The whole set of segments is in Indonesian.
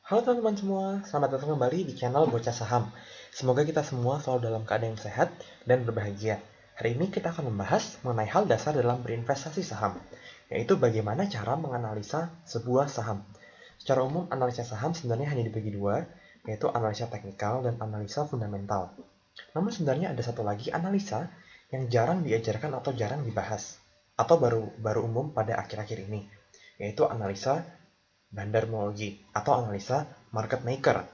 Halo teman-teman semua, selamat datang kembali di channel Bocah Saham. Semoga kita semua selalu dalam keadaan yang sehat dan berbahagia. Hari ini kita akan membahas mengenai hal dasar dalam berinvestasi saham, yaitu bagaimana cara menganalisa sebuah saham. Secara umum, analisa saham sebenarnya hanya dibagi dua, yaitu analisa teknikal dan analisa fundamental. Namun sebenarnya ada satu lagi analisa yang jarang diajarkan atau jarang dibahas, atau baru umum pada akhir-akhir ini, yaitu analisa bandarmologi atau analisa market maker.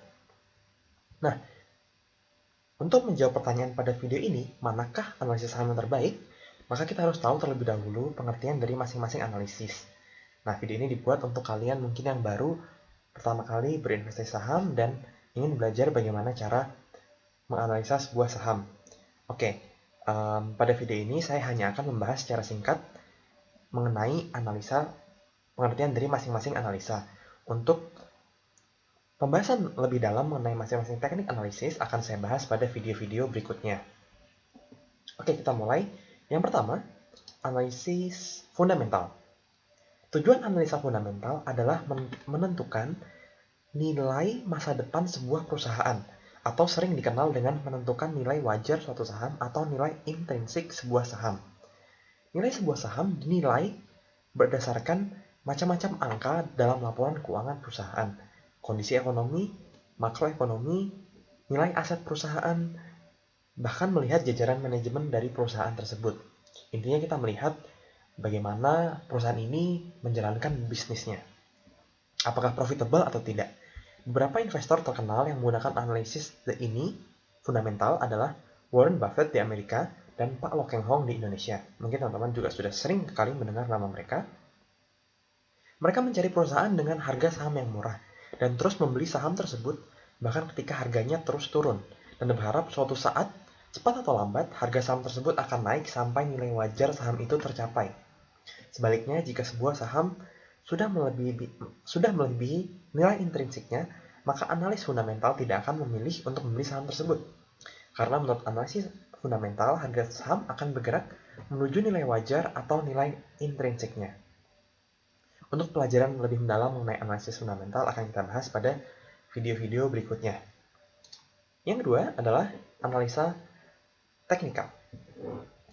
Nah, untuk menjawab pertanyaan pada video ini, manakah analisis saham yang terbaik? Maka kita harus tahu terlebih dahulu pengertian dari masing-masing analisis. Nah, video ini dibuat untuk kalian mungkin yang baru pertama kali berinvestasi saham dan ingin belajar bagaimana cara menganalisa sebuah saham. Oke, pada video ini saya hanya akan membahas secara singkat mengenai analisa pengertian dari masing-masing analisa. Untuk pembahasan lebih dalam mengenai masing-masing teknik analisis akan saya bahas pada video-video berikutnya. Oke, kita mulai. Yang pertama, analisis fundamental. Tujuan analisa fundamental adalah menentukan nilai masa depan sebuah perusahaan, atau sering dikenal dengan menentukan nilai wajar suatu saham atau nilai intrinsik sebuah saham. Nilai sebuah saham dinilai berdasarkan macam-macam angka dalam laporan keuangan perusahaan, kondisi ekonomi, makroekonomi, nilai aset perusahaan, bahkan melihat jajaran manajemen dari perusahaan tersebut. Intinya kita melihat bagaimana perusahaan ini menjalankan bisnisnya. Apakah profitable atau tidak. Beberapa investor terkenal yang menggunakan analisis ini fundamental adalah Warren Buffett di Amerika dan Pak Lo Keng Hong di Indonesia. Mungkin teman-teman juga sudah sering kali mendengar nama mereka. Mereka mencari perusahaan dengan harga saham yang murah dan terus membeli saham tersebut bahkan ketika harganya terus turun, dan berharap suatu saat, cepat atau lambat, harga saham tersebut akan naik sampai nilai wajar saham itu tercapai. Sebaliknya, jika sebuah saham sudah melebihi nilai intrinsiknya, maka analis fundamental tidak akan memilih untuk membeli saham tersebut. Karena menurut analisis fundamental, harga saham akan bergerak menuju nilai wajar atau nilai intrinsiknya. Untuk pelajaran lebih mendalam mengenai analisis fundamental akan kita bahas pada video-video berikutnya. Yang kedua adalah analisa teknikal.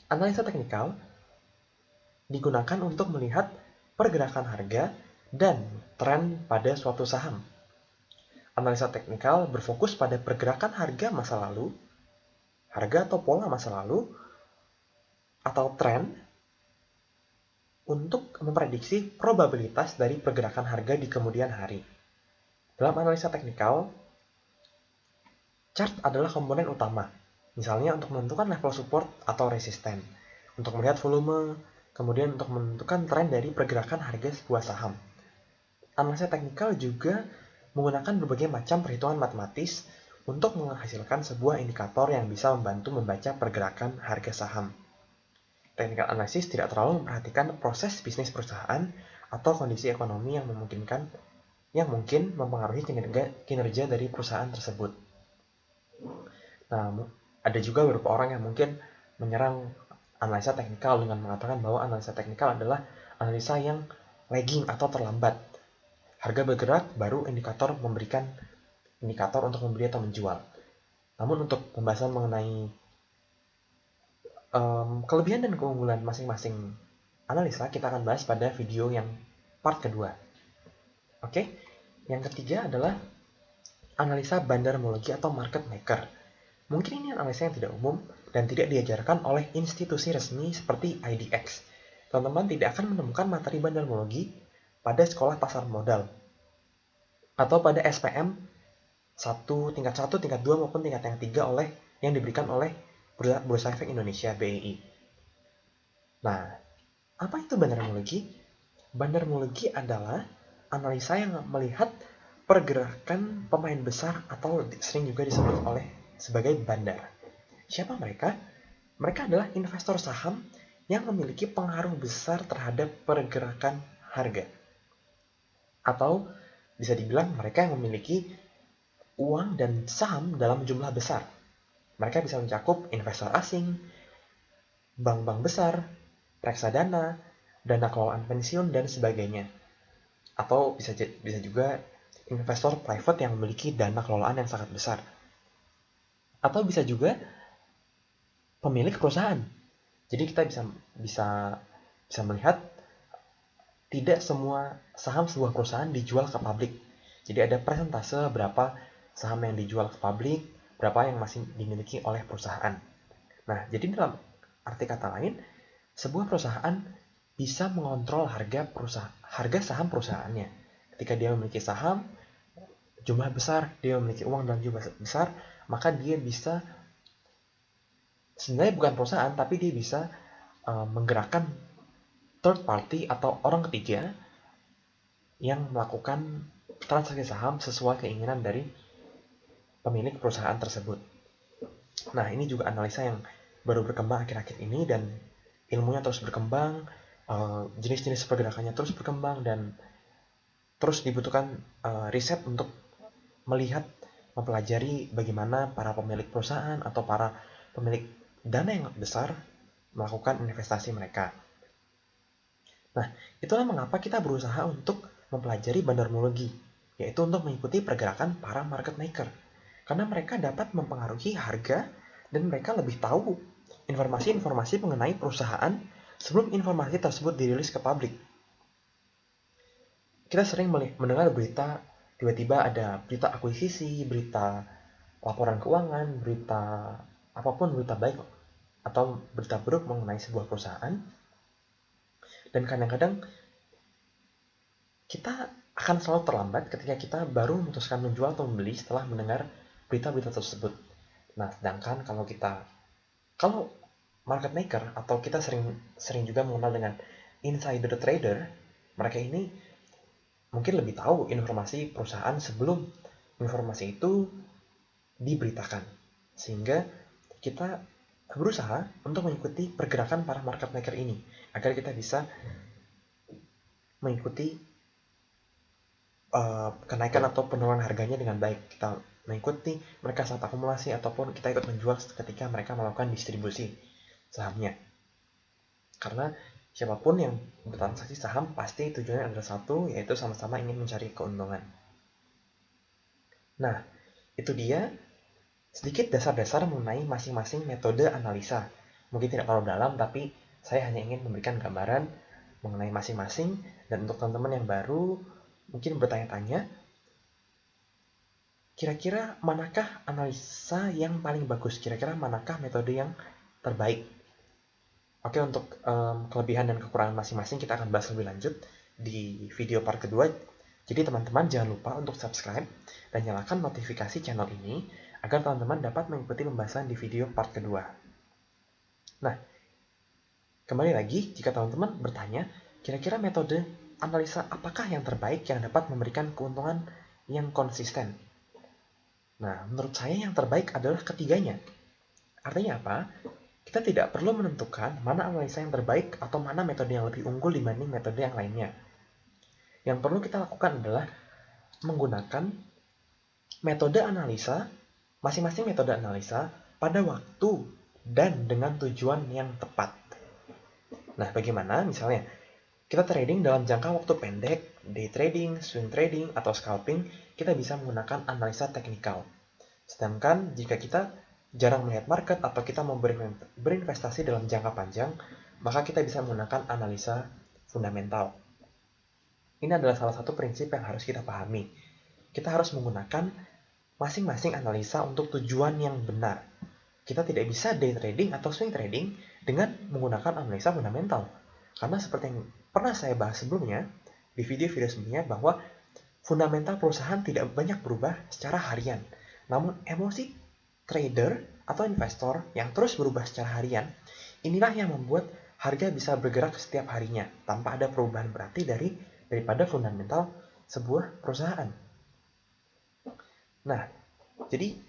Analisa teknikal digunakan untuk melihat pergerakan harga dan tren pada suatu saham. Analisa teknikal berfokus pada pergerakan harga masa lalu, harga atau pola masa lalu, atau tren untuk memprediksi probabilitas dari pergerakan harga di kemudian hari. Dalam analisa teknikal, chart adalah komponen utama, misalnya untuk menentukan level support atau resisten, untuk melihat volume, kemudian untuk menentukan tren dari pergerakan harga sebuah saham. Analisa teknikal juga menggunakan berbagai macam perhitungan matematis untuk menghasilkan sebuah indikator yang bisa membantu membaca pergerakan harga saham. Technical analysis tidak terlalu memperhatikan proses bisnis perusahaan atau kondisi ekonomi yang mungkin mempengaruhi kinerja dari perusahaan tersebut. Nah, ada juga beberapa orang yang mungkin menyerang analisa teknikal dengan mengatakan bahwa analisa teknikal adalah analisa yang lagging atau terlambat. Harga bergerak, baru indikator memberikan indikator untuk membeli atau menjual. Namun untuk pembahasan mengenai kelebihan dan keunggulan masing-masing analisa, kita akan bahas pada video yang part kedua. Oke, yang ketiga adalah analisa bandarmologi atau market maker. Mungkin ini analisa yang tidak umum dan tidak diajarkan oleh institusi resmi seperti IDX. Teman-teman tidak akan menemukan materi bandarmologi pada sekolah pasar modal atau pada SPM tingkat 1, tingkat 2 maupun tingkat yang 3 yang diberikan oleh Bursa Efek Indonesia BEI. Nah, apa itu bandarmologi? Bandarmologi adalah analisa yang melihat pergerakan pemain besar atau sering juga disebut sebagai bandar. Siapa mereka? Mereka adalah investor saham yang memiliki pengaruh besar terhadap pergerakan harga. Atau bisa dibilang mereka yang memiliki uang dan saham dalam jumlah besar. Mereka bisa mencakup investor asing, bank-bank besar, reksadana, dana kelolaan pensiun, dan sebagainya. Atau bisa juga investor private yang memiliki dana kelolaan yang sangat besar. Atau bisa juga pemilik perusahaan. Jadi kita bisa melihat tidak semua saham sebuah perusahaan dijual ke publik. Jadi ada persentase berapa saham yang dijual ke publik, berapa yang masih dimiliki oleh perusahaan. Nah, jadi dalam arti kata lain, sebuah perusahaan bisa mengontrol harga saham perusahaannya. Ketika dia memiliki saham jumlah besar, dia memiliki uang dalam jumlah besar, maka dia bisa, sebenarnya bukan perusahaan, tapi dia bisa menggerakkan third party atau orang ketiga yang melakukan transaksi saham sesuai keinginan dari pemilik perusahaan tersebut. Nah, ini juga analisa yang baru berkembang akhir-akhir ini dan ilmunya terus berkembang, jenis-jenis pergerakannya terus berkembang, dan terus dibutuhkan riset untuk mempelajari bagaimana para pemilik perusahaan atau para pemilik dana yang besar melakukan investasi mereka. Nah, itulah mengapa kita berusaha untuk mempelajari bandarmologi, yaitu untuk mengikuti pergerakan para market maker. Karena mereka dapat mempengaruhi harga dan mereka lebih tahu informasi-informasi mengenai perusahaan sebelum informasi tersebut dirilis ke publik. Kita sering mendengar berita, tiba-tiba ada berita akuisisi, berita laporan keuangan, berita apapun, berita baik atau berita buruk mengenai sebuah perusahaan. Dan kadang-kadang kita akan selalu terlambat ketika kita baru memutuskan menjual atau membeli setelah mendengar berita-berita tersebut. Nah, sedangkan kalau market maker atau kita sering juga mengenal dengan insider trader, mereka ini mungkin lebih tahu informasi perusahaan sebelum informasi itu diberitakan. Sehingga kita berusaha untuk mengikuti pergerakan para market maker ini agar kita bisa mengikuti kenaikan atau penurunan harganya dengan baik. Kita mengikuti mereka saat akumulasi ataupun kita ikut menjual ketika mereka melakukan distribusi sahamnya. Karena siapapun yang bertransaksi saham pasti tujuannya adalah satu, yaitu sama-sama ingin mencari keuntungan. Nah, itu dia sedikit dasar-dasar mengenai masing-masing metode analisa. Mungkin tidak terlalu dalam, tapi saya hanya ingin memberikan gambaran mengenai masing-masing. Dan untuk teman-teman yang baru, mungkin bertanya-tanya, kira-kira manakah analisa yang paling bagus? Kira-kira manakah metode yang terbaik? Oke, untuk kelebihan dan kekurangan masing-masing kita akan bahas lebih lanjut di video part kedua. Jadi teman-teman jangan lupa untuk subscribe dan nyalakan notifikasi channel ini agar teman-teman dapat mengikuti pembahasan di video part kedua. Nah, kembali lagi, jika teman-teman bertanya, kira-kira metode analisa apakah yang terbaik yang dapat memberikan keuntungan yang konsisten? Nah, menurut saya yang terbaik adalah ketiganya. Artinya apa? Kita tidak perlu menentukan mana analisa yang terbaik atau mana metode yang lebih unggul dibanding metode yang lainnya. Yang perlu kita lakukan adalah menggunakan metode analisa, masing-masing metode analisa pada waktu dan dengan tujuan yang tepat. Nah, bagaimana? Misalnya, kita trading dalam jangka waktu pendek, day trading, swing trading, atau scalping, kita bisa menggunakan analisa teknikal. Sedangkan jika kita jarang melihat market atau kita mau berinvestasi dalam jangka panjang, maka kita bisa menggunakan analisa fundamental. Ini adalah salah satu prinsip yang harus kita pahami. Kita harus menggunakan masing-masing analisa untuk tujuan yang benar. Kita tidak bisa day trading atau swing trading dengan menggunakan analisa fundamental. Karena seperti yang pernah saya bahas sebelumnya, di video-video sebelumnya, bahwa fundamental perusahaan tidak banyak berubah secara harian. Namun emosi trader atau investor yang terus berubah secara harian, inilah yang membuat harga bisa bergerak setiap harinya tanpa ada perubahan berarti daripada fundamental sebuah perusahaan. Nah, jadi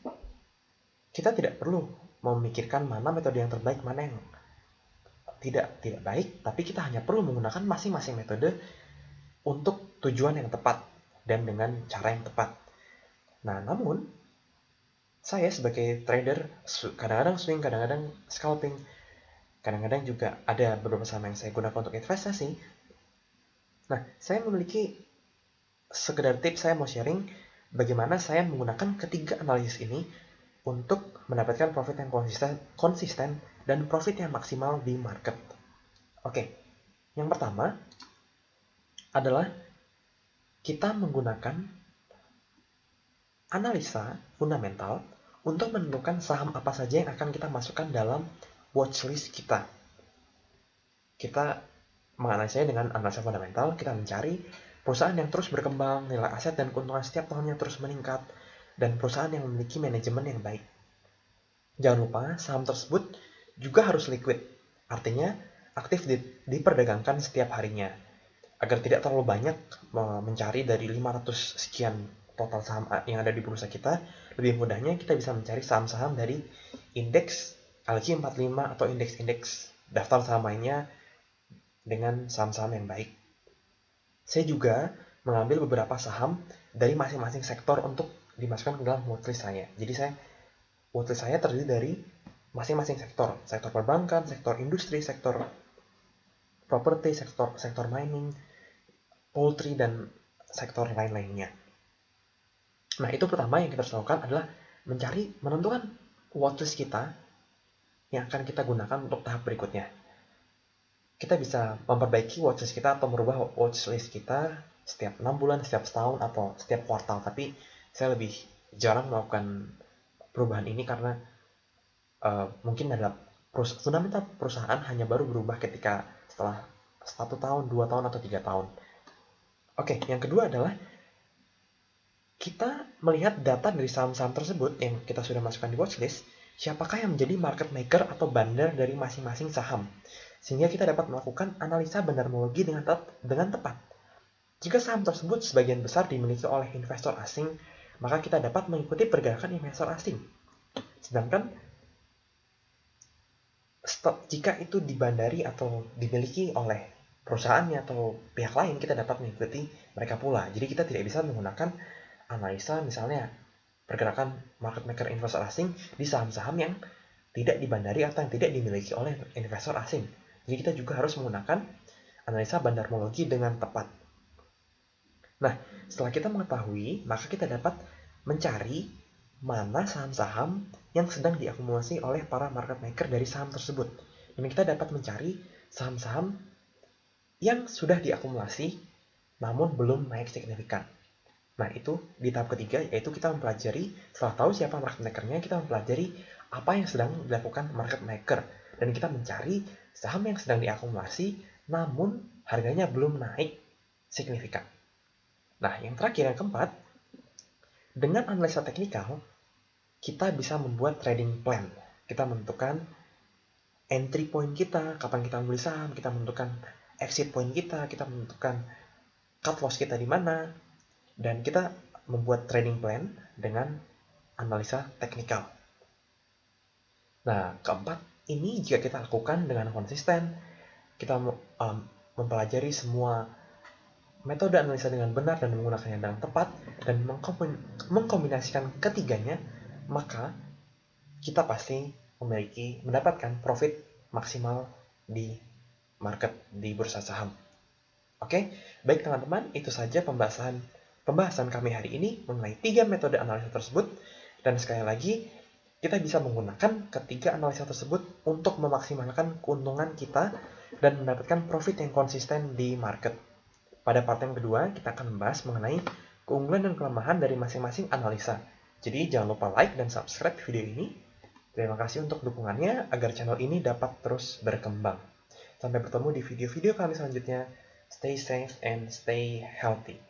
kita tidak perlu memikirkan mana metode yang terbaik, mana yang tidak baik, tapi kita hanya perlu menggunakan masing-masing metode untuk tujuan yang tepat dan dengan cara yang tepat. Nah, namun saya sebagai trader kadang-kadang swing, kadang-kadang scalping, kadang-kadang juga ada beberapa saham yang saya gunakan untuk investasi. Nah, saya memiliki sekedar tips, saya mau sharing bagaimana saya menggunakan ketiga analisis ini untuk mendapatkan profit yang konsisten dan profit yang maksimal di market. Oke, yang pertama adalah kita menggunakan analisa fundamental untuk menentukan saham apa saja yang akan kita masukkan dalam watchlist kita. Kita menganalisanya dengan analisa fundamental, kita mencari perusahaan yang terus berkembang, nilai aset dan keuntungan setiap tahunnya terus meningkat, dan perusahaan yang memiliki manajemen yang baik. Jangan lupa, saham tersebut juga harus liquid, artinya aktif diperdagangkan setiap harinya. Agar tidak terlalu banyak mencari dari 500 sekian total saham yang ada di bursa kita, lebih mudahnya kita bisa mencari saham-saham dari indeks LQ45 atau indeks-indeks daftar saham lainnya dengan saham-saham yang baik. Saya juga mengambil beberapa saham dari masing-masing sektor untuk dimasukkan ke dalam watchlist saya. Jadi watchlist saya terdiri dari masing-masing sektor perbankan, sektor industri, sektor properti, sektor mining, poultry, dan sektor lain-lainnya. Nah, itu pertama yang kita harus lakukan adalah menentukan watchlist kita yang akan kita gunakan untuk tahap berikutnya. Kita bisa memperbaiki watchlist kita atau merubah watchlist kita setiap 6 bulan, setiap setahun, atau setiap kuartal. Tapi saya lebih jarang melakukan perubahan ini karena mungkin adalah fundamental perusahaan hanya baru berubah ketika setelah 1 tahun, 2 tahun, atau 3 tahun. Oke, yang kedua adalah kita melihat data dari saham-saham tersebut yang kita sudah masukkan di watchlist, siapakah yang menjadi market maker atau bandar dari masing-masing saham, sehingga kita dapat melakukan analisa bandarmologi dengan tepat. Jika saham tersebut sebagian besar dimiliki oleh investor asing, maka kita dapat mengikuti pergerakan investor asing. Sedangkan jika itu dibandari atau dimiliki oleh perusahaannya atau pihak lain, kita dapat mengikuti mereka pula. Jadi kita tidak bisa menggunakan analisa misalnya pergerakan market maker investor asing di saham-saham yang tidak dibandari atau yang tidak dimiliki oleh investor asing. Jadi kita juga harus menggunakan analisa bandarmologi dengan tepat. Nah, setelah kita mengetahui, maka kita dapat mencari mana saham-saham yang sedang diakumulasi oleh para market maker dari saham tersebut. Dan kita dapat mencari saham-saham yang sudah diakumulasi namun belum naik signifikan. Nah, itu di tahap ketiga, yaitu kita mempelajari, setelah tahu siapa market maker-nya, kita mempelajari apa yang sedang dilakukan market maker. Dan kita mencari saham yang sedang diakumulasi namun harganya belum naik signifikan. Nah, yang terakhir, yang keempat, dengan analisa teknikal, kita bisa membuat trading plan. Kita menentukan entry point kita, kapan kita membeli saham, kita menentukan exit point kita menentukan cut loss kita di mana, dan kita membuat trading plan dengan analisa teknikal. Nah, keempat, ini jika kita lakukan dengan konsisten, kita mempelajari semua metode analisa dengan benar dan menggunakannya dengan tepat, dan mengkombinasikan ketiganya, maka kita pasti mendapatkan profit maksimal di market, di bursa saham. Oke, baik teman-teman, itu saja pembahasan kami hari ini mengenai 3 metode analisa tersebut. Dan sekali lagi, kita bisa menggunakan ketiga analisa tersebut untuk memaksimalkan keuntungan kita dan mendapatkan profit yang konsisten di market. Pada part yang kedua, kita akan membahas mengenai keunggulan dan kelemahan dari masing-masing analisa. Jadi jangan lupa like dan subscribe video ini. Terima kasih untuk dukungannya agar channel ini dapat terus berkembang. Sampai bertemu di video-video kami selanjutnya. Stay safe and stay healthy.